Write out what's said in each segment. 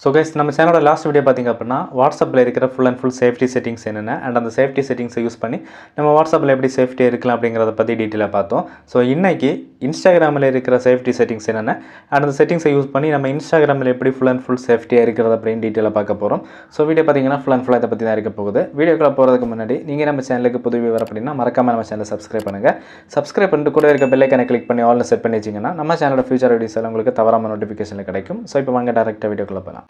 So guys நம்ம சேனலோட last video பார்த்திங்க அப்படின்னா வாட்ஸ்அப்பில் இருக்கிற full and full safety settings என்னென்ன அண்ட் அந்த சேஃப்டி செட்டிங்ஸை யூஸ் பண்ணி நம்ம வாட்ஸ்அப்பில் எப்படி சேஃப்டியாக இருக்கலாம் அப்படிங்கிறத பற்றி டீட்டெயிலாக பார்த்தோம். ஸோ இன்றைக்கி இன்ஸ்டாகிராமில் இருக்கிற சேஃப்டி செட்டிங்ஸ் என்னென்ன அண்ட் அந்த செட்டிங்ஸை யூஸ் பண்ணி நம்ம இன்ஸ்டாகிராமில் எப்படி ஃபுல் அண்ட் ஃபுல் சேஃப்டியாக இருக்கிறது அப்படின்னு டீட்டெயிலாக பார்க்க போகிறோம். ஸோ வீடியோ பார்த்தீங்கன்னா ஃபுல் அண்ட் ஃபுல்லாக இதை பற்றி தான் இருக்க போகுது. வீடியோக்குள்ளே போகிறதுக்கு முன்னாடி நீங்கள் நம்ம சேனலுக்கு புது வியூவர் அப்படின்னா மறக்காமல் நம்ம சேனலை சப்ஸ்கிரைப் பண்ணுங்கள். சப்ஸ்கிரைப் பண்ணிட்டு கூட இருக்க பெல் ஐக்கானை கிளிக் பண்ணி ஆல்னு செட் பண்ணி வச்சிங்கன்னா நம்ம சேனலோட ஃபியூச்சர் வீடியோஸ் எல்லாம் உங்களுக்கு தவறாமல் நோட்டிஃபிகேஷனில் கிடைக்கும். ஸோ இப்போ வாங்க டேரெக்டாக வீடியோக்குள்ளே போகலாம்.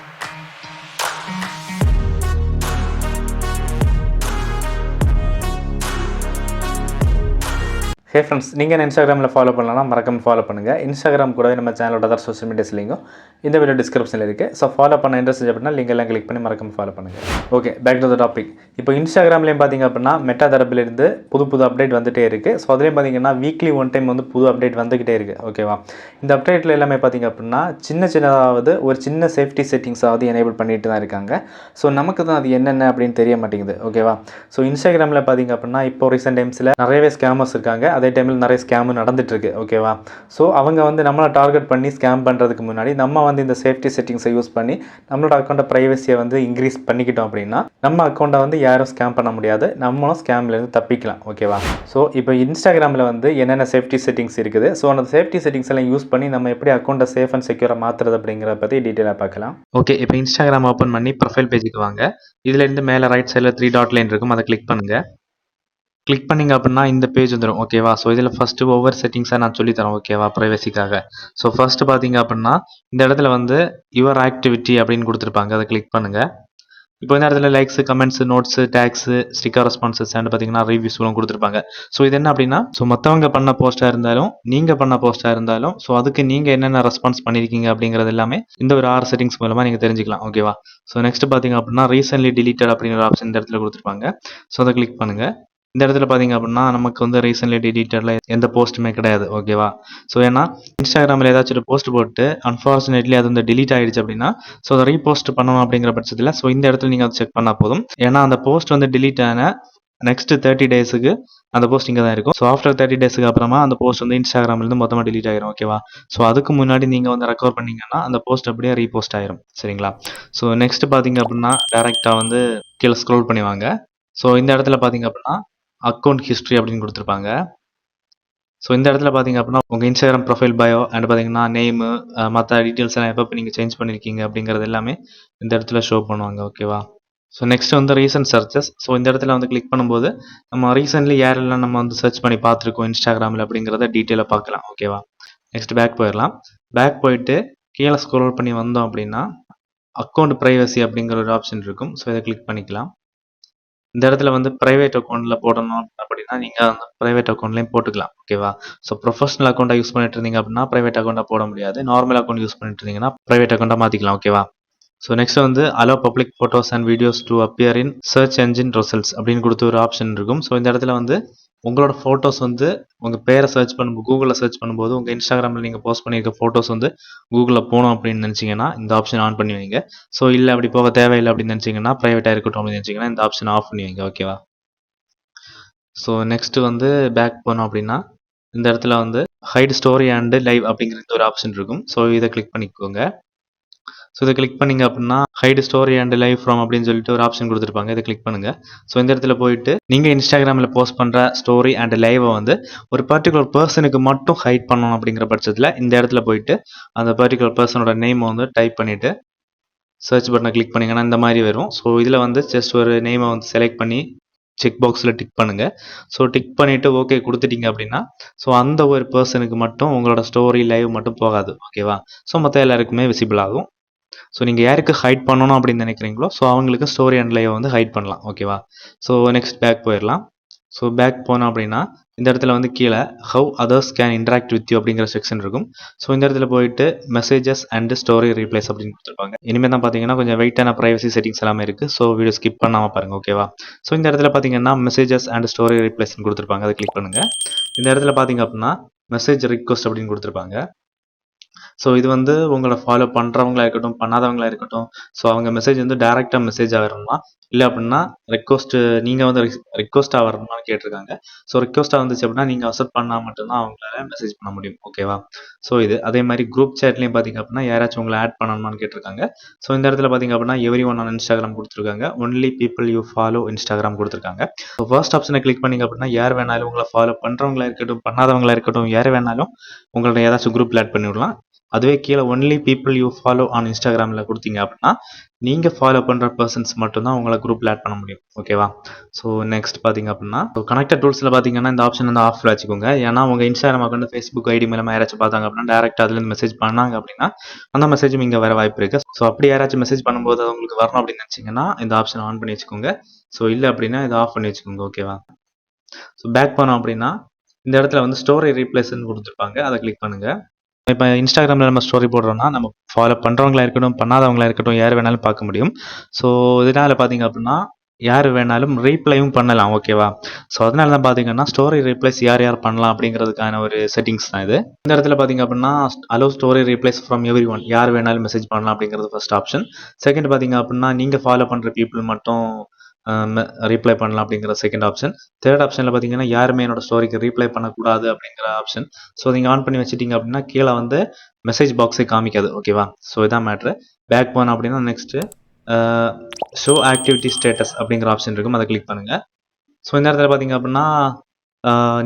ஹே ஃப்ரெண்ட்ஸ், நீங்கள் இன்ஸ்டாகிராமில் ஃபாலோ பண்ணலாம், மறக்காம ஃபாலோ பண்ணுங்கள். இன்ஸ்டாகிராம் கூடவே நம்ம சேனலோட அதர் சோஷியல் மீடியாஸ் லிங்கும் இந்த வீடியோ டிஸ்கிரிப்ஷனில் இருக்குது. ஸோ ஃபாலோ பண்ண இன்ட்ரெஸ்ட் அப்படின்னா லிங்க் எல்லாம் கிளிக் பண்ணி மறக்காம ஃபாலோ பண்ணுங்கள். Okay, back to the topic. இப்போ இன்ஸ்டாகிராம்லேயும் பார்த்திங்க அப்படின்னா மெட்டா தரப்பிலிருந்து புது அப்டேட் வந்துகிட்டே இருக்குது. ஸோ அதுலேயும் பார்த்திங்கன்னா வீக்லி ஒன் டைம் வந்து புது அப்டேட் வந்துக்கிட்டே இருக்குது. ஓகேவா, இந்த அப்டேட்டில் எல்லாமே பார்த்திங்க அப்படின்னா சின்னதாவது ஒரு சின்ன சேஃப்டி செட்டிங்ஸாவது எனேபிள் பண்ணிட்டு தான் இருக்காங்க. ஸோ நமக்கு தான் அது என்னென்ன அப்படின்னு தெரிய மாட்டேங்குது. ஓகேவா, ஸோ இன்ஸ்டாகிராமில் பார்த்திங்க அப்படின்னா இப்போ ரீசெண்ட் டைம்ஸில் நிறையவே ஸ்கேமர்ஸ் இருக்காங்க. அதே டைமில் நிறைய ஸ்கேமு நடந்துகிட்ருக்கு. ஓகேவா, ஸோ அவங்க வந்து நம்மளை டார்கெட் பண்ணி ஸ்கேம் பண்ணுறதுக்கு முன்னாடி நம்ம வந்து இந்த சேஃப்டி செட்டிங்ஸை யூஸ் பண்ணி நம்மளோட அக்கௌண்ட்டை ப்ரைவசியை வந்து இன்க்ரீஸ் பண்ணிக்கிட்டோம் அப்படின்னா நம்ம அக்கௌண்ட்டை வந்து யாரும் ஸ்கேம் பண்ண முடியாது, நம்மளும் ஸ்கேம்லேருந்து தப்பிக்கலாம். ஓகேவா, ஸோ இப்போ இன்ஸ்டாகிராமில் வந்து என்னென்ன சேஃப்டி செட்டிங்ஸ் இருக்குது, ஸோ அந்த சேஃப்டி செட்டிங்ஸ் எல்லாம் யூஸ் பண்ணி நம்ம எப்படி அக்கௌண்ட்டை சேஃப் அண்ட் செக்யூராக மாற்றுறது அப்படிங்கிறத பற்றி டீட்டெயிலாக பார்க்கலாம். ஓகே, இப்போ இன்ஸ்டாகிராம் ஓப்பன் பண்ணி ப்ரொஃபைல் பேஜுக்கு வாங்க. இதுலேருந்து மேலே ரைட் சைடில் 3 டாட் லைன் இருக்கும், அதை கிளிக் பண்ணுங்கள். கிளிக் பண்ணிங்க அப்படின்னா இந்த பேஜ் வந்துடும். ஓகேவா, ஸோ இதில் ஃபஸ்ட்டு ஒவ்வொரு செட்டிங்ஸாக நான் சொல்லித்தரேன். ஓகேவா, ப்ரைவசிக்காக. ஸோ ஃபஸ்ட்டு பார்த்தீங்க அப்படின்னா இந்த இடத்துல வந்து யுவர் ஆக்டிவிட்டி அப்படின்னு கொடுத்துருப்பாங்க, அதை கிளிக் பண்ணுங்கள். இப்போ இந்த இடத்துல likes, comments, notes, tax, sticker responses and பார்த்தீங்கன்னா ரிவ்யூஸ்லாம் கொடுத்துருப்பாங்க. ஸோ இது என்ன அப்படின்னா, ஸோ மற்றவங்க பண்ண போஸ்ட்டாக இருந்தாலும் நீங்கள் பண்ண போஸ்ட்டாக இருந்தாலும் ஸோ அதுக்கு நீங்கள் என்னென்ன ரெஸ்பான்ஸ் பண்ணியிருக்கீங்க அப்படிங்கிறது எல்லாமே இந்த ஒரு 6 செட்டிங்ஸ் மூலமாக நீங்கள் தெரிஞ்சுக்கலாம். ஓகேவா, ஸோ நெக்ஸ்ட் பார்த்தீங்க அப்படின்னா ரீசென்ட்லி டிலீட்டட் அப்படிங்கிற ஆப்ஷன் இந்த இடத்துல கொடுத்துருப்பாங்க. ஸோ அதை கிளிக் பண்ணுங்கள். இந்த இடத்துல பார்த்தீங்க அப்படின்னா நமக்கு வந்து ரீசென்ட்லி டிலீட்டடில் எந்த போஸ்ட்டுமே கிடையாது. ஓகேவா, ஸோ ஏன்னா இன்ஸ்டாகிராமில் ஏதாச்சும் ஒரு போஸ்ட் போட்டு அன்ஃபார்ச்சுனேட்லி அது வந்து டிலீட் ஆகிடுச்சு அப்படின்னா ஸோ அதை ரீபோஸ்ட் பண்ணணும் அப்படிங்கிற பட்சத்தில் ஸோ இந்த இடத்துல நீங்கள் அதை செக் பண்ணால் போதும். ஏன்னா அந்த போஸ்ட் வந்து டிலீட் ஆன நெக்ஸ்ட் 30 டேஸுக்கு அந்த போஸ்ட் இங்கே தான் இருக்கும். ஸோ ஆஃப்டர் 30 டேஸுக்கு அப்புறமா அந்த போஸ்ட் வந்து இன்ஸ்டாகிராம்லேருந்து மொத்தமாக டிலீட் ஆகிரும். ஓகேவா, ஸோ அதுக்கு முன்னாடி நீங்கள் வந்து ரெக்கவர் பண்ணிங்கன்னா அந்த போஸ்ட் அப்படியே ரீபோஸ்ட் ஆயிரும். சரிங்களா, ஸோ நெக்ஸ்ட் பார்த்தீங்க அப்படின்னா டேரெக்டாக வந்து கீழே ஸ்க்ரோல் பண்ணி வாங்க. ஸோ இந்த இடத்துல பார்த்தீங்க அப்படின்னா அக்கௌண்ட் ஹிஸ்ட்ரி அப்படின்னு கொடுத்துருப்பாங்க. ஸோ இந்த இடத்துல பார்த்தீங்க அப்படின்னா உங்கள் இன்ஸ்டாகிராம் ப்ரொஃபைல் பயோ அண்ட் பார்த்தீங்கன்னா நேமு மற்ற டீட்டெயில்ஸ் எல்லாம் எப்போ நீங்கள் சேஞ்ச் பண்ணியிருக்கீங்க அப்படிங்கிறது எல்லாமே இந்த இடத்துல ஷோ பண்ணுவாங்க. ஓகேவா, ஸோ நெக்ஸ்ட் வந்து ரீசன்ட் சர்ச்சஸ். ஸோ இந்த இடத்துல வந்து கிளிக் பண்ணும்போது நம்ம ரீசென்ட்லி யாரெல்லாம் நம்ம வந்து சர்ச் பண்ணி பார்த்துருக்கோம் இன்ஸ்டாகிராமில் அப்படிங்கிறத டீட்டெயிலாக பார்க்கலாம். ஓகேவா, நெக்ஸ்ட் பேக் போயிடலாம். பேக் போயிட்டு கீழே ஸ்க்ரோல் பண்ணி வந்தோம் அப்படின்னா அக்கௌண்ட் ப்ரைவசி அப்படிங்கிற ஒரு ஆப்ஷன் இருக்கும். ஸோ இதை கிளிக் பண்ணிக்கலாம். இந்த இடத்துல வந்து ப்ரைவேட் அக்கௌண்ட்டில் போடணும் அப்படின்னா நீங்கள் வந்து ப்ரைவேட் அக்கௌண்ட்லேயும் போட்டுக்கலாம். ஓகேவா, ஸோ ப்ரொஃபஷனல் அக்கௌண்ட்டாக யூஸ் பண்ணிட்டு இருந்தீங்க அப்படின்னா ப்ரைவேட் அக்கௌண்ட்டாக போட முடியாது. நார்மல் அக்கௌண்ட் யூஸ் பண்ணிட்டு இருந்தீங்கன்னா ப்ரைவேட் அக்கௌண்ட்டாக மாற்றிக்கலாம். ஓகேவா, ஸோ நெக்ஸ்ட் வந்து allow public photos and videos to appear in search engine results அப்படின்னு கொடுத்து ஒரு ஆப்ஷன் இருக்கும். ஸோ இந்த இடத்துல வந்து உங்களோட ஃபோட்டோஸ் வந்து உங்கள் பேரை சர்ச் பண்ணும்போது கூகுளில் சர்ச் பண்ணும்போது உங்கள் இன்ஸ்டாகிராமில் நீங்கள் போஸ்ட் பண்ணியிருக்க ஃபோட்டோஸ் வந்து கூகுளில் போகணும் அப்படின்னு நினச்சிங்கன்னா இந்த ஆப்ஷன் ஆன் பண்ணி வைங்க. ஸோ இல்லை அப்படி போக தேவையில்லை அப்படின்னு நினச்சிங்கன்னா ப்ரைவேட்டாக இருக்கட்டும் அப்படின்னு நினச்சிங்கன்னா இந்த ஆப்ஷன் ஆஃப் பண்ணி வைங்க. ஓகேவா, ஸோ நெக்ஸ்ட்டு வந்து பேக் போனோம் அப்படின்னா இந்த இடத்துல வந்து ஹைட் ஸ்டோரி அண்ட் லைவ் அப்படிங்கிற ஒரு ஆப்ஷன் இருக்கும். ஸோ இதை கிளிக் பண்ணிக்கோங்க. ஸோ இதை கிளிக் பண்ணிங்க அப்படின்னா hide story and live from அப்படின்னு சொல்லிட்டு ஒரு ஆப்ஷன் கொடுத்துருப்பாங்க. இதை கிளிக் பண்ணுங்கள். ஸோ இந்த இடத்துல போயிட்டு நீங்கள் இன்ஸ்டாகிராமில் போஸ்ட் பண்ணுற ஸ்டோரி அண்ட் லைவை வந்து ஒரு பர்டிகுலர் பர்சனுக்கு மட்டும் ஹைட் பண்ணணும் அப்படிங்கிற பட்சத்தில் இந்த இடத்துல போயிட்டு அந்த பர்டிகுலர் பர்சனோட நேமை வந்து டைப் பண்ணிவிட்டு சர்ச் பட்டனை கிளிக் பண்ணிங்கன்னா இந்த மாதிரி வரும். ஸோ இதில் வந்து ஜஸ்ட் ஒரு நேமை வந்து செலக்ட் பண்ணி செக் பாக்ஸில் டிக் பண்ணுங்கள். ஸோ டிக் பண்ணிவிட்டு ஓகே கொடுத்துட்டீங்க அப்படின்னா ஸோ அந்த ஒரு பர்சனுக்கு மட்டும் உங்களோட ஸ்டோரி லைவ் மட்டும் போகாது. ஓகேவா, ஸோ மற்ற எல்லாருக்குமே விசிபிள் ஆகும். ஸோ நீங்கள் யாருக்கு ஹைட் பண்ணணும் அப்படின்னு நினைக்கிறீங்களோ ஸோ அவங்களுக்கு ஸ்டோரி அண்ட் லைவ் வந்து ஹைட் பண்ணலாம். ஓகேவா, ஸோ நெக்ஸ்ட் பேக் போயிடலாம். ஸோ பேக் போனோம் அப்படின்னா இந்த இடத்துல வந்து கீழே how others can interact with you அப்படிங்கிற செக்ஷன் இருக்கும். ஸோ இந்த இடத்துல போயிட்டு மெசேஜஸ் அண்ட் ஸ்டோரி ரீப்ளேஸ் அப்படின்னு கொடுத்துருப்பாங்க. இனிமேல் தான் பார்த்தீங்கன்னா கொஞ்சம் வெயிட்டான ப்ரைவசி செட்டிங்ஸ் எல்லாமே இருக்குது. ஸோ வீடியோ ஸ்கிப் பண்ணாமல் பாருங்கள். ஓகேவா, ஸோ இந்த இடத்துல பார்த்தீங்கன்னா மெசேஜஸ் அண்ட் ஸ்டோரி ரீப்ளேஸ்ன்னு கொடுத்துருப்பாங்க. அதை கிளிக் பண்ணுங்கள். இந்த இடத்துல பார்த்தீங்க அப்படின்னா மெசேஜ் ரிக்வஸ்ட் அப்படின்னு கொடுத்துருப்பாங்க. ஸோ இது வந்து உங்களை ஃபாலோ பண்ணுறவங்களா இருக்கட்டும், பண்ணாதவங்களா இருக்கட்டும், ஸோ அவங்க மெசேஜ் வந்து டைரெக்டாக மெசேஜாக வரணுமா, இல்லை அப்படின்னா நீங்கள் வந்து ரிக்வஸ்ட்டாக வரணுமான்னு கேட்டிருக்காங்க. ஸோ ரிக்வஸ்ட்டாக வந்துச்சு அப்படின்னா நீங்கள் அக்செப்ட் பண்ணால் மட்டும்தான் அவங்களால மெசேஜ் பண்ண முடியும். ஓகேவா? ஸோ இது அதே மாதிரி குரூப் சேட்லேயும் பார்த்தீங்க அப்படின்னா யாராச்சும் உங்களை ஆட் பண்ணணுமான்னு கேட்டிருக்காங்க. ஸோ இந்த இடத்துல பார்த்தீங்க அப்படின்னா எவ்ரி ஒன் ஆன் இன்ஸ்டாகிராம் கொடுத்துருக்காங்க. Only people you follow Instagram கொடுத்துருக்காங்க. ஸோ ஃபர்ஸ்ட் ஆப்ஷனை கிளிக் பண்ணிங்க அப்படின்னா யார் வேணாலும் உங்களை ஃபாலோ பண்ணுறவங்களா இருக்கட்டும், பண்ணாதவங்களா இருக்கட்டும், யார் வேணாலும் உங்களோட ஏதாச்சும் குரூப்பில் ஆட் பண்ணி விடலாம். அதுவே கீழே only people you follow on இன்ஸ்டாகிராமில் கொடுத்தீங்க அப்படின்னா நீங்கள் ஃபாலோ பண்ணுற பர்சன்ஸ் மட்டும்தான் உங்களை குரூப்பில் ஆட் பண்ண முடியும். ஓகேவா? ஸோ நெக்ஸ்ட் பார்த்தீங்க அப்படின்னா கனெக்டட் டூல்ஸில் பார்த்தீங்கன்னா இந்த ஆப்ஷன் வந்து ஆஃபில் வச்சுக்கோங்க. ஏன்னா உங்கள் இன்ஸ்டாகிராம் அக்கௌண்ட், ஃபேஸ்புக் ஐடி மூலமாக யாராச்சும் பார்த்தாங்க அப்படின்னா டேரெக்டாக அதுலேருந்து மெசேஜ் பண்ணாங்க அப்படின்னா அந்த மெசேஜும் இங்கே வர வாய்ப்பு இருக்குது. ஸோ அப்படி யாராச்சும் மெசேஜ் பண்ணும்போது அது உங்களுக்கு வரணும் அப்படின்னு நினச்சிங்கன்னா இந்த ஆப்ஷன் ஆன் பண்ணி வச்சுக்கோங்க. ஸோ இல்லை அப்படின்னா இதை ஆஃப் பண்ணி வச்சுக்கோங்க. ஓகேவா? ஸோ பேக் பண்ணோம் அப்படின்னா இந்த இடத்துல வந்து ஸ்டோரி ரீப்ளேஸ்ன்னு கொடுத்துருப்பாங்க. அதை கிளிக் பண்ணுங்கள். இப்போ இன்ஸ்டாகிராமில் நம்ம ஸ்டோரி போடுறோம்னா நம்ம ஃபாலோ பண்ணுறவங்களா இருக்கட்டும், பண்ணாதவங்களா இருக்கட்டும், யார் வேணாலும் பார்க்க முடியும். ஸோ இதனால் பார்த்தீங்க அப்படின்னா யார் வேணாலும் ரீப்ளையும் பண்ணலாம். ஓகேவா? ஸோ அதனால தான் பார்த்தீங்கன்னா ஸ்டோரி ரீப்ளேஸ் யார் யார் பண்ணலாம் அப்படிங்கிறதுக்கான ஒரு செட்டிங்ஸ் தான் இது. இந்த இடத்துல பார்த்தீங்க அப்படின்னா allow story replies from everyone, யார் வேணாலும் மெசேஜ் பண்ணலாம் அப்படிங்கிறது ஃபர்ஸ்ட் ஆப்ஷன். செகண்ட் பார்த்தீங்க அப்படின்னா நீங்கள் ஃபாலோ பண்ணுற பீப்புள் மட்டும் ரீப்ளை பண்ணலாம் அப்படிங்கிற செகண்ட் ஆப்ஷன். தேர்ட் ஆப்ஷனில் பார்த்தீங்கன்னா யாருமே என்னோட ஸ்டோரிக்கு ரீப்ளை பண்ணக்கூடாது அப்படிங்கிற ஆப்ஷன். ஸோ நீங்கள் ஆன் பண்ணி வச்சிட்டிங்க அப்படின்னா கீழே வந்து மெசேஜ் பாக்ஸே காமிக்காது. ஓகேவா? ஸோ இதான் மேட்ரு. பேக் போனோம் அப்படின்னா நெக்ஸ்ட்டு ஷோ ஆக்டிவிட்டி ஸ்டேட்டஸ் அப்படிங்கிற ஆப்ஷன் இருக்கும். அதை கிளிக் பண்ணுங்கள். ஸோ இந்த இடத்துல பார்த்தீங்க அப்படின்னா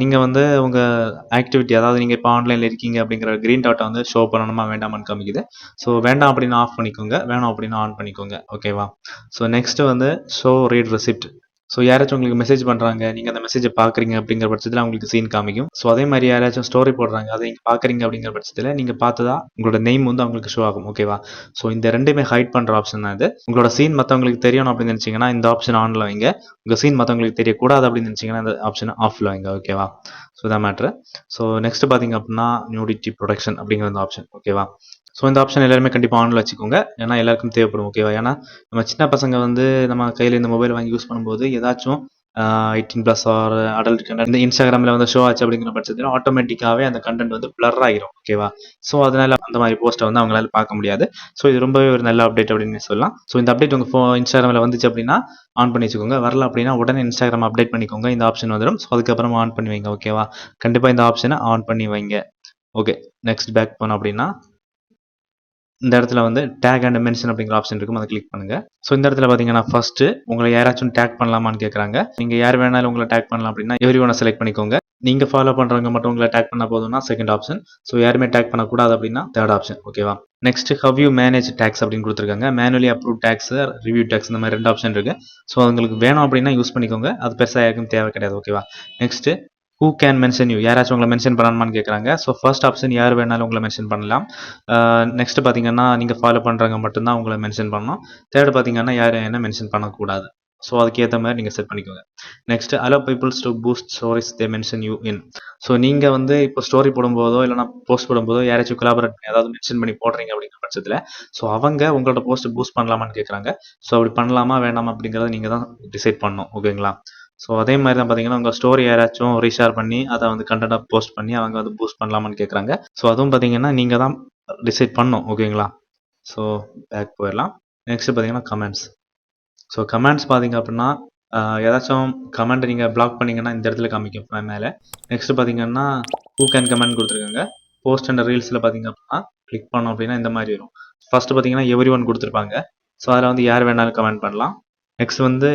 நீங்கள் வந்து உங்கள் ஆக்டிவிட்டி, அதாவது நீங்கள் இப்போ ஆன்லைனில் இருக்கீங்க அப்படிங்கிற க்ரீன் டாட்டை வந்து ஷோ பண்ணணுமா வேண்டாமான்னு காமிக்குது. ஸோ வேண்டாம் அப்படின்னு ஆஃப் பண்ணிக்கோங்க, வேணும் அப்படின்னு ஆன் பண்ணிக்கோங்க. ஓகேவா? ஸோ நெக்ஸ்ட்டு வந்து ஷோ ரீட் ரெசிப்ட். ஸோ யாராச்சும் உங்களுக்கு மெசேஜ் பண்ணுறாங்க, நீங்கள் அந்த மெசேஜை பார்க்குறீங்க அப்படிங்கிற பட்சத்தில் உங்களுக்கு சீன் காமிக்கும். ஸோ அதே மாதிரி யாராச்சும் ஸ்டோரி போடுறாங்க, அதை நீங்கள் பார்க்குறீங்க அப்படிங்கிற பட்சத்தில் நீங்கள் பார்த்ததா உங்களோட நேம் வந்து அவங்களுக்கு ஷோ ஆகும். ஓகேவா? ஸோ இந்த ரெண்டுமே ஹைட் பண்ணுற ஆப்ஷன் தான் இது. உங்களோட சீன் மற்றவங்களுக்கு தெரியணும் அப்படின்னு நினச்சிங்கன்னா இந்த ஆப்ஷன் ஆனில் வைங்க. உங்கள் சீன் மற்றவங்களுக்கு தெரியக்கூடாது அப்படின்னு நினச்சிங்கன்னா இந்த ஆப்ஷன் ஆஃபில் வைங்க. ஓகேவா? ஸோ இதான் மேட்ரு. ஸோ நெக்ஸ்ட் பார்த்தீங்க அப்படின்னா நியூடிட்டி ப்ரொடெக்ஷன் அப்படிங்கிற இந்த ஆப்ஷன். ஓகேவா? ஸோ இந்த ஆப்ஷன் எல்லாருமே கண்டிப்பாக ஆனில் வச்சுக்கோங்க. ஏன்னா எல்லாருக்கும் தேவைப்படும். ஓகேவா? ஏன்னா நம்ம சின்ன பசங்க வந்து நம்ம கையில் இந்த மொபைல் வாங்கி யூஸ் பண்ணும்போது ஏதாச்சும் 18+ ஆர் அடல்ட் கண்டென்ட் இந்த இன்ஸ்டாகிராமில் வந்து ஷோ ஆச்சு அப்படிங்கிற பட்சத்தில் ஆட்டோமேட்டிக்காகவே அந்த கண்டென்ட் வந்து பிளர் ஆகிரும். ஓகேவா? ஸோ அதனால அந்த மாதிரி போஸ்ட்டை வந்து அவங்களால பார்க்க முடியாது. ஸோ இது ரொம்பவே ஒரு நல்ல அப்டேட் அப்படின்னு சொல்லலாம். ஸோ இந்த அப்டேட் உங்கள் இன்ஸ்டாகிராமில் வந்துச்சு அப்படின்னா ஆன் பண்ணி வச்சுக்கோங்க. வரல அப்படின்னா உடனே இன்ஸ்டாகிராம் அப்டேட் பண்ணிக்கோங்க. இந்த ஆப்ஷன் வந்துடும். ஸோ அதுக்கப்புறமா ஆன் பண்ணி வைங்க. ஓகேவா? கண்டிப்பாக இந்த ஆப்ஷனை ஆன் பண்ணி வைங்க. ஓகே, நெக்ஸ்ட் பேக் போனோம் அப்படின்னா இந்த இடத்துல வந்து டேக் அண்ட் மென்ஷன் அப்படிங்கிற ஆப்ஷன் இருக்கும். அதை கிளிக் பண்ணுங்க. ஸோ இந்த இடத்துல பார்த்தீங்கன்னா ஃபர்ஸ்ட் உங்களை யாராச்சும் டேக் பண்ணலாமான்னு கேட்குறாங்க. நீங்கள் யார் வேணாலும் உங்களை டேக் பண்ணலாம் அப்படின்னா எவ்ரி ஒன்னை செலக்ட் பண்ணிக்கோங்க. நீங்கள் ஃபாலோ பண்ணுறவங்க மட்டும் உங்களை டேக் பண்ண போதும்னா செகண்ட் ஆப்ஷன். ஸோ யாருமே டேக் பண்ணக்கூடாது அப்படின்னா தேர்ட் ஆப்ஷன். ஓகேவா? Next how you manage tags அப்படின்னு கொடுத்துருக்காங்க. Manually approve tags, review tags, இந்த மாதிரி 2 ஆப்ஷன் இருக்கு. ஸோ உங்களுக்கு வேணும் அப்படின்னா யூஸ் பண்ணிக்கோங்க. அது பெருசாக யாருக்கும் தேவை கிடையாது. ஓகேவா? Next who can mention you, யாராச்சும் உங்களை மென்ஷன் பண்ணணுமான்னு கேட்குறாங்க. ஸோ ஃபர்ஸ்ட் ஆப்ஷன் யார் வேணாலும் உங்களை மென்ஷன் பண்ணலாம். நெக்ஸ்ட் பார்த்தீங்கன்னா நீங்கள் ஃபாலோ பண்ணுறவங்க மட்டும்தான் உங்களை மென்ஷன் பண்ணணும். தேர்ட் பார்த்தீங்கன்னா யார் என்ன மென்ஷன் பண்ணக்கூடாது. ஸோ அதுக்கேற்ற மாதிரி நீங்கள் செட் பண்ணிக்கோங்க. Next allow peoples to boost stories they mention you in. So நீங்கள் வந்து இப்போ ஸ்டோரி போடும்போதோ இல்லைனா போஸ்ட் போடும்போதோ யாராச்சும் கொலாபரேட் பண்ணி அதாவது மென்ஷன் பண்ணி போடுறீங்க அப்படிங்கிற பட்சத்தில் ஸோ அவங்க உங்களோட போஸ்ட் பூஸ்ட் பண்ணலாமான்னு கேட்குறாங்க. ஸோ அப்படி பண்ணலாமா வேணாமா அப்படிங்கிறத நீங்கள் தான் டிசைட் பண்ணணும். ஓகேங்களா? ஸோ அதே மாதிரி தான் பார்த்தீங்கன்னா உங்கள் ஸ்டோரி யாராச்சும் ரீஷேர் பண்ணி அதை வந்து கண்டென்ட்டாக போஸ்ட் பண்ணி அவங்க வந்து பூஸ்ட் பண்ணலாமான்னு கேட்குறாங்க. ஸோ அதுவும் பார்த்தீங்கன்னா நீங்கள் தான் டிசைட் பண்ணணும். ஓகேங்களா? ஸோ பேக் போயிடலாம். நெக்ஸ்ட் பார்த்தீங்கன்னா கமெண்ட்ஸ். ஸோ கமெண்ட்ஸ் பார்த்தீங்க அப்படின்னா ஏதாச்சும் கமெண்ட் நீங்கள் பிளாக் பண்ணிங்கன்னா இந்த இடத்துல காமிக்கும் மேலே. நெக்ஸ்ட் பார்த்தீங்கன்னா ஹூ கேன் கமெண்ட் கொடுத்துருக்காங்க. போஸ்ட் அண்ட் ரீல்ஸில் பார்த்தீங்க அப்படின்னா கிளிக் பண்ணோம் அப்படின்னா இந்த மாதிரி வரும். ஃபர்ஸ்ட் பார்த்தீங்கன்னா எவ்ரி ஒன் கொடுத்துருப்பாங்க. ஸோ அதில் வந்து யார் வேணாலும் கமெண்ட் பண்ணலாம். நெக்ஸ்ட் வந்து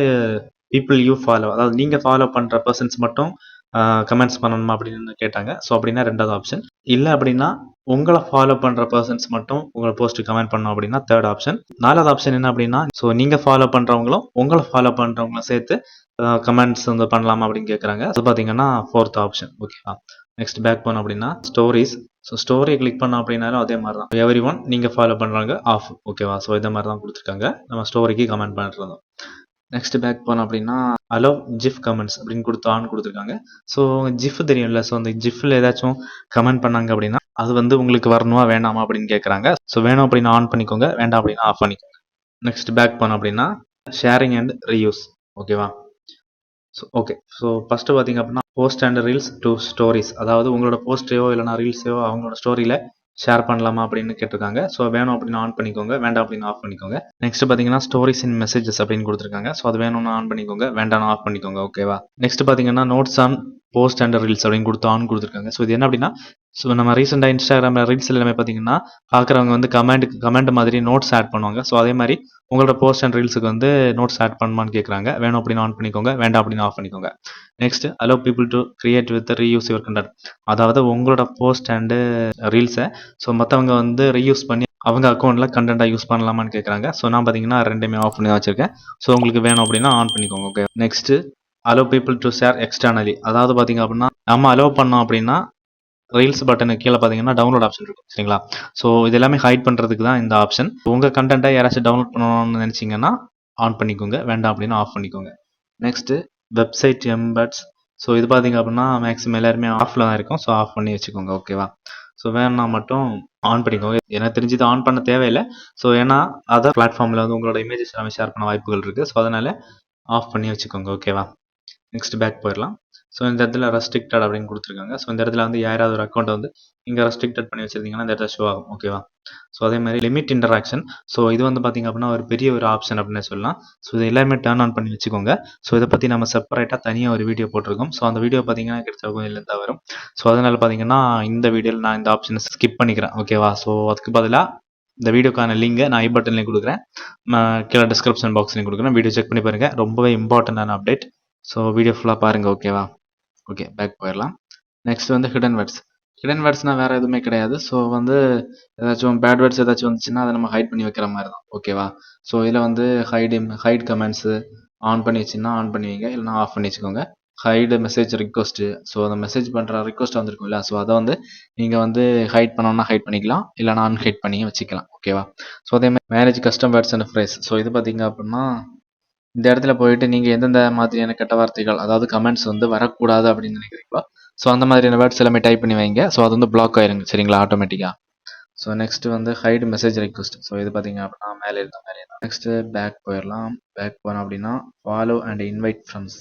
பீப்புள் யூ ஃபாலோ, அதாவது நீங்கள் ஃபாலோ பண்ணுற பர்சன்ஸ் மட்டும் கமெண்ட்ஸ் பண்ணணுமா அப்படின்னு கேட்டாங்க. ஸோ அப்படின்னா ரெண்டாவது ஆப்ஷன். இல்லை அப்படின்னா உங்களை ஃபாலோ பண்ணுற பர்சன்ஸ் மட்டும் உங்களை போஸ்ட்டு கமெண்ட் பண்ணோம் அப்படின்னா தேர்ட் ஆப்ஷன். நாலாவது ஆப்ஷன் என்ன அப்படின்னா ஸோ நீங்கள் ஃபாலோ பண்ணுறவங்களும் உங்களை ஃபாலோ பண்ணுறவங்களும் சேர்த்து கமெண்ட்ஸ் வந்து பண்ணலாமா அப்படின்னு கேட்குறாங்க. அது பார்த்தீங்கன்னா ஃபோர்த் ஆப்ஷன். ஓகேவா? நெக்ஸ்ட் பேக் பண்ணோம் அப்படின்னா ஸ்டோரிஸ். ஸோ ஸ்டோரி கிளிக் பண்ணோம் அப்படின்னாலும் அதே மாதிரி தான் எவ்ரி ஒன் நீங்கள் ஃபாலோ பண்ணுறாங்க ஆஃப். ஓகேவா? ஸோ இந்த மாதிரி தான் கொடுத்துருக்காங்க. நம்ம ஸ்டோரிக்கு கமெண்ட் பண்ணுறதும். நெக்ஸ்ட் பேக் போனோம் அப்படின்னா அலோ ஜிஃப் கமெண்ட்ஸ் அப்படின்னு கொடுத்து ஆன் கொடுத்துருக்காங்க. ஸோ ஜிஃப் தெரியும்ல, ஸோ அந்த ஜிஃபில் ஏதாச்சும் கமெண்ட் பண்ணாங்க அப்படின்னா அது வந்து உங்களுக்கு வரணுமா வேணாமா அப்படின்னு கேட்குறாங்க. ஸோ வேணும் அப்படின்னா ஆன் பண்ணிக்கோங்க, வேண்டாம் அப்படின்னா ஆஃப் பண்ணிக்கோங்க. நெக்ஸ்ட் பேக் போனோம் அப்படின்னா ஷேரிங் அண்ட் ரீயூஸ். ஓகேவா? ஸோ ஓகே, ஸோ ஃபஸ்ட்டு பார்த்தீங்க அப்படின்னா post and reels to stories, அதாவது உங்களோட போஸ்ட்டையோ இல்லைனா ரீல்ஸையோ அவங்களோட ஸ்டோரியில் ஷேர் பண்ணலாமா அப்படின்னு கேட்டிருக்காங்க. ஸோ வேணும் அப்படின்னு ஆன் பண்ணிக்கோங்க, வேண்டாம் அப்படின்னு ஆஃப் பண்ணிக்கோங்க. நெக்ஸ்ட் பார்த்தீங்கன்னா ஸ்டோரிஸ் இன் மெசேஜஸ் அப்படின்னு கொடுத்துருக்காங்க. ஸோ அது வேணும்னு ஆன் பண்ணிக்கோங்க, வேண்டாம்னு ஆஃப் பண்ணிக்கோங்க. ஓகேவா. நெக்ஸ்ட் பார்த்தீங்கன்னா notes on post and reels அப்படின்னு கொடுத்து ஆன் கொடுத்துருக்காங்க. ஸோ இது என்ன அப்படின்னா, ஸோ நம்ம ரீசெண்டாக இன்ஸ்டாகிராமில் ரீல்ஸ் எல்லாமே பார்த்தீங்கன்னா பார்க்குறவங்க வந்து கமெண்ட் மாதிரி நோட்ஸ் ஆட் பண்ணுவாங்க. ஸோ அதே மாதிரி உங்களோட போஸ்ட் அண்ட் ரீல்ஸுக்கு வந்து நோட்ஸ் ஆட் பண்ணுமான்னு கேட்குறாங்க. வேணும் அப்படின்னு ஆன் பண்ணிக்கோங்க, வேண்டாம் அப்படின்னு ஆஃப் பண்ணிக்கோங்க. Next allow people to create with reuse your content. அதாவது உங்களோட போஸ்ட் அண்டு ரீல்ஸை ஸோ மற்றவங்க வந்து ரீயூஸ் பண்ணி அவங்க அக்கௌண்ட்டில் கண்டென்ட்டாக யூஸ் பண்ணலாமான்னு கேட்குறாங்க. ஸோ நான் பார்த்தீங்கன்னா ரெண்டுமே ஆஃப் பண்ணி தான் வச்சுருக்கேன். ஸோ உங்களுக்கு வேணும் அப்படின்னா ஆன் பண்ணிக்கோங்க. Okay. Next allow people to share externally. அதாவது பார்த்தீங்க அப்படின்னா நம்ம அலோ பண்ணோம் அப்படின்னா ரீல்ஸ் பட்டனுக்கு கீழே பார்த்தீங்கன்னா டவுன்லோட் ஆப்ஷன் இருக்கும், சரிங்களா. ஸோ இது எல்லாமே ஹைட் பண்ணுறதுக்கு தான் இந்த ஆப்ஷன். உங்கள் கண்டென்ட்டை யாராச்சும் டவுன்லோட் பண்ணணும்னு நினச்சிங்கன்னா ஆன் பண்ணிக்கோங்க, வேண்டாம் அப்படின்னா ஆஃப் பண்ணிக்கோங்க. Next website எம்பட்ஸ். ஸோ இது பார்த்தீங்க அப்படின்னா மேக்ஸிமம் எல்லாருமே ஆஃபில் தான் இருக்கும். ஸோ ஆஃப் பண்ணி வச்சுக்கோங்க. ஓகேவா. ஸோ வேணா மட்டும் ஆன் பண்ணிக்கோங்க. எனக்கு தெரிஞ்சு இது ஆன் பண்ண தேவையில்லை. ஸோ ஏன்னா அதர் பிளாட்ஃபார்மில் வந்து உங்களோட இமேஜஸ் எல்லாமே ஷேர் பண்ண வாய்ப்புகள் இருக்குது. ஸோ அதனால் ஆஃப் பண்ணி வச்சுக்கோங்க. ஓகேவா. நெக்ஸ்ட் பேக் போயிடலாம். ஸோ இந்த இடத்துல ரெஸ்ட்ரிக்டட் அப்படின்னு கொடுத்துருக்காங்க. ஸோ இந்த இடத்துல வந்து யாராவது ஒரு அக்கௌண்ட் வந்து இங்கே ரெஸ்ட்ரிக்டட் பண்ணி வச்சிருந்தீங்கன்னா இந்த இடத்துல ஷோ ஆகும். ஓகேவா. ஸோ அதே மாதிரி லிமிட் இன்டராக்ஷன். ஸோ இது வந்து பார்த்தீங்க அப்படின்னா ஒரு பெரிய ஒரு ஆப்ஷன் அப்படின்னு சொல்லலாம். ஸோ இது எல்லாமே டர்ன் ஆன் பண்ணி வச்சுக்கோங்க. ஸோ இதை பற்றி நம்ம செப்பரேட்டாக தனியாக ஒரு வீடியோ போட்டிருக்கோம். ஸோ அந்த வீடியோ பார்த்தீங்கன்னா கிடைச்ச கொஞ்சம் தான் வரும். ஸோ அதனால் பார்த்தீங்கன்னா இந்த வீடியோவில் நான் இந்த ஆப்ஷனை ஸ்கிப் பண்ணிக்கிறேன். ஓகேவா. ஸோ அதுக்கு பதிலாக இந்த வீடியோக்கான லிங்கை நான் ஐ பட்டன்லேயும் கொடுக்குறேன், கீழே டிஸ்கிரிப்ஷன் பாக்ஸ்லையும் கொடுக்குறேன். வீடியோ செக் பண்ணி பாருங்கள். ரொம்பவே இம்பார்ட்டண்டான அப்டேட். ஸோ வீடியோ ஃபுல்லாக பாருங்கள். ஓகேவா. ஓகே, பேக் போயிடலாம். நெக்ஸ்ட் வந்து ஹிடன் வேர்ட்ஸ். ஹிடன் வேர்ட்ஸ்னால் வேறு எதுவுமே கிடையாது. ஸோ வந்து ஏதாச்சும் பேட் வேர்ட்ஸ் ஏதாச்சும் வந்துச்சுன்னா அதை நம்ம ஹைட் பண்ணி வைக்கிற மாதிரி தான். ஓகேவா. ஸோ இதில் வந்து ஹைட் கமெண்ட்ஸு ஆன் பண்ணி வச்சுன்னா ஆன் பண்ணி வைங்க, இல்லைனா ஆஃப் பண்ணி வச்சுக்கோங்க. Hide message request. ஸோ அந்த மெசேஜ் பண்ணுற ரிக்வஸ்ட் வந்திருக்கும் இல்லை, ஸோ அதை வந்து நீங்கள் வந்து ஹைட் பண்ணோன்னா ஹைட் பண்ணிக்கலாம், இல்லைனா அன்ஹைட் பண்ணி வச்சுக்கலாம். ஓகேவா. ஸோ அதே மாதிரி manage custom words and phrase. So இது பார்த்தீங்க அப்படின்னா இந்த இடத்துல போயிட்டு நீங்கள் எந்தெந்த மாதிரியான கெட்ட வார்த்தைகள், அதாவது கமெண்ட்ஸ் வந்து வரக்கூடாது அப்படின்னு நினைக்கிறீங்களோ, ஸோ அந்த மாதிரியான வேர்ட்ஸ் எல்லாமே டைப் பண்ணி வைங்க. ஸோ அது வந்து பிளாக் ஆயிருங்க, சரிங்களா, ஆட்டோமேட்டிக்காக. ஸோ நெக்ஸ்ட் வந்து ஹைட் மெசேஜ் ரிக்வஸ்ட். ஸோ இது பார்த்தீங்க அப்படின்னா மேலே இருந்த மாதிரி தான். நெக்ஸ்ட்டு பேக் போயிடலாம். பேக் போனோம் அப்படின்னா follow and invite friends.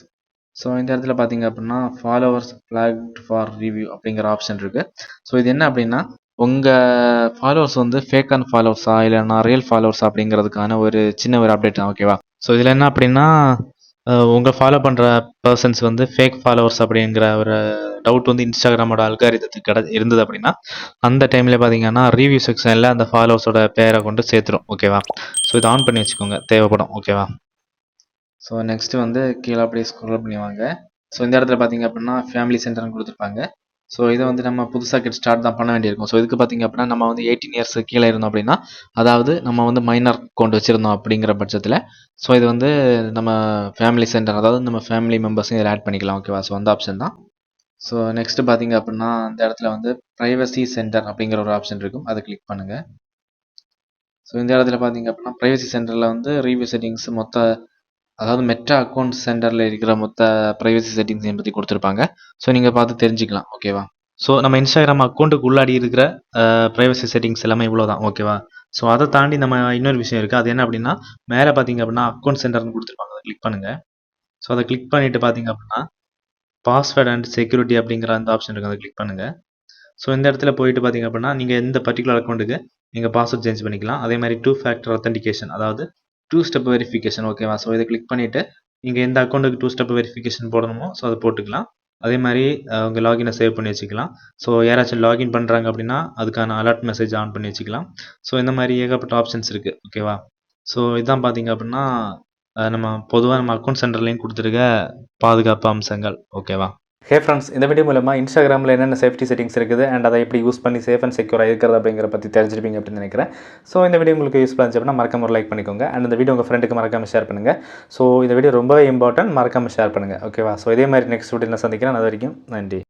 So இந்த இடத்துல பார்த்தீங்க அப்படின்னா ஃபாலோவர்ஸ் ஃப்ளாக்ட் ஃபார் ரிவ்யூ அப்படிங்கிற ஆப்ஷன் இருக்குது. ஸோ இது என்ன அப்படின்னா உங்கள் ஃபாலோவர்ஸ் வந்து ஃபேக்கான ஃபாலோவர்ஸா இல்லைனா ரியல் ஃபாலோவர்ஸ் அப்படிங்கிறதுக்கான ஒரு சின்ன ஒரு அப்டேட் தான். ஓகேவா. ஸோ இதில் என்ன அப்படின்னா உங்கள் ஃபாலோ பண்ணுற பர்சன்ஸ் வந்து ஃபேக் ஃபாலோவர்ஸ் அப்படிங்கிற ஒரு டவுட் வந்து இன்ஸ்டாகிராமோட அல்காரிதத்துக்கு இருந்தது அப்படின்னா அந்த டைமில் பார்த்தீங்கன்னா ரிவ்யூ செக்ஷனில் அந்த ஃபாலோவர்ஸோட பேரை கொண்டு சேர்த்துரும். ஓகேவா. ஸோ இதை ஆன் பண்ணி வச்சுக்கோங்க, தேவைப்படும். ஓகேவா. ஸோ நெக்ஸ்ட்டு வந்து கீழே அப்படியே ஸ்க்ரோல் பண்ணி வாங்க. ஸோ இந்த இடத்துல பார்த்தீங்க அப்படின்னா ஃபேமிலி சென்டர்னு கொடுத்துருப்பாங்க. ஸோ இதை வந்து நம்ம புதுசாக ஸ்டார்ட் தான் பண்ண வேண்டியிருக்கும். ஸோ இதுக்கு பார்த்தீங்க அப்படின்னா நம்ம வந்து 18 இயர்ஸ் கீழே இருந்தோம் அப்படின்னா, அதாவது நம்ம வந்து மைனர் அக்கௌண்ட் வச்சுருந்தோம் அப்படிங்கிற பட்சத்தில் ஸோ இது வந்து நம்ம ஃபேமிலி சென்டர், அதாவது நம்ம ஃபேமிலி மெம்பர்ஸையும் இதில் ஆட் பண்ணிக்கலாம். ஓகேவா. ஸோ அந்த ஆப்ஷன் தான். ஸோ நெக்ஸ்ட்டு பார்த்தீங்க அப்படின்னா இந்த இடத்துல வந்து ப்ரைவசி சென்டர் அப்படிங்கிற ஒரு ஆப்ஷன் இருக்கும், அதை கிளிக் பண்ணுங்கள். ஸோ இந்த இடத்துல பார்த்தீங்க அப்படின்னா ப்ரைவசி சென்டரில் வந்து ரிவ்யூ செட்டிங்ஸ் அதாவது மெட்டா அக்கௌண்ட் சென்டரில் இருக்கிற மொத்த ப்ரைவசி செட்டிங்ஸையும் பற்றி கொடுத்துருப்பாங்க. ஸோ நீங்கள் பார்த்து தெரிஞ்சுக்கலாம். ஓகேவா. ஸோ நம்ம இன்ஸ்டாகிராம் அக்கௌண்ட்டுக்கு உள்ளாடி இருக்கிற ப்ரைவசி செட்டிங்ஸ் எல்லாமே இவ்வளோ தான். ஓகேவா. ஸோ அதை தாண்டி நம்ம இன்னொரு விஷயம் இருக்குது. அது என்ன அப்படின்னா மேலே பார்த்தீங்க அப்படின்னா அக்கௌண்ட் சென்டர்னு கொடுத்துருப்பாங்க, அதை கிளிக் பண்ணுங்கள். ஸோ அதை கிளிக் பண்ணிவிட்டு பார்த்தீங்க அப்படின்னா பாஸ்வேர்ட் அண்ட் செக்யூரிட்டி அப்படிங்கிற அந்த ஆப்ஷன் இருக்குது, அதை கிளிக் பண்ணுங்கள். ஸோ இந்த இடத்துல போயிட்டு பார்த்தீங்க அப்படின்னா நீங்கள் எந்த பர்டிகுலர் அக்கௌண்ட்டுக்கு நீங்கள் பாஸ்வேர்ட் சேஞ்ச் பண்ணிக்கலாம். அதே மாதிரி 2 ஃபேக்டர் ஆத்தென்டிகேஷன், அதாவது 2 ஸ்டெப் வெரிஃபிகேஷன். ஓகேவா. ஸோ இதை கிளிக் பண்ணிவிட்டு நீங்கள் எந்த அக்கௌண்ட்டுக்கு 2 ஸ்டெப் வெரிஃபிகேஷன் போடணுமோ ஸோ அதை போட்டுக்கலாம். அதே மாதிரி உங்கள் லாகினை சேவ் பண்ணி வச்சுக்கலாம். ஸோ யாராச்சும் லாகின் பண்ணுறாங்க அப்படின்னா அதுக்கான அலர்ட் மெசேஜ் ஆன் பண்ணி வச்சுக்கலாம். ஸோ இந்த மாதிரி ஏகப்பட்ட ஆப்ஷன்ஸ் இருக்குது. ஓகேவா. ஸோ இதான் பார்த்தீங்க அப்படின்னா நம்ம பொதுவாக நம்ம அக்கௌண்ட் சென்டர்லேயும் கொடுத்துருக்க பாதுகாப்பு அம்சங்கள். ஓகேவா. ஹே ஃப்ரெண்ட்ஸ், இந்த வீடியோ மூலமாக இன்ஸ்டாகிராமில் என்னென்ன சேஃப்டி செட்டிங்ஸ் இருக்குது அண்ட் அதை எப்படி யூஸ் பண்ணி சேஃப் அண்ட் செக்யூராக இருக்கிறது அப்படிங்கிற பற்றி தெரிஞ்சிருப்பீங்க அப்படின்னு நினைக்கிறேன். ஸோ இந்த வீடியோ உங்களுக்கு யூஸ்ஃபுல்லாக இருந்துச்சு அப்படின்னா மறக்காம லைக் பண்ணிக்கோங்க அண்ட் இந்த வீடியோ உங்கள் ஃப்ரெண்டுக்கு மறக்காமல் ஷேர் பண்ணுங்கள். ஸோ இந்த வீடியோ ரொம்பவே இம்பார்ட்டன்ட், மறக்காமல் ஷேர் பண்ணுங்கள். ஓகேவா. ஸோ இதே மாதிரி நெக்ஸ்ட் வீடியோவில் சந்திக்கிறேன். அது வரைக்கும் நன்றி.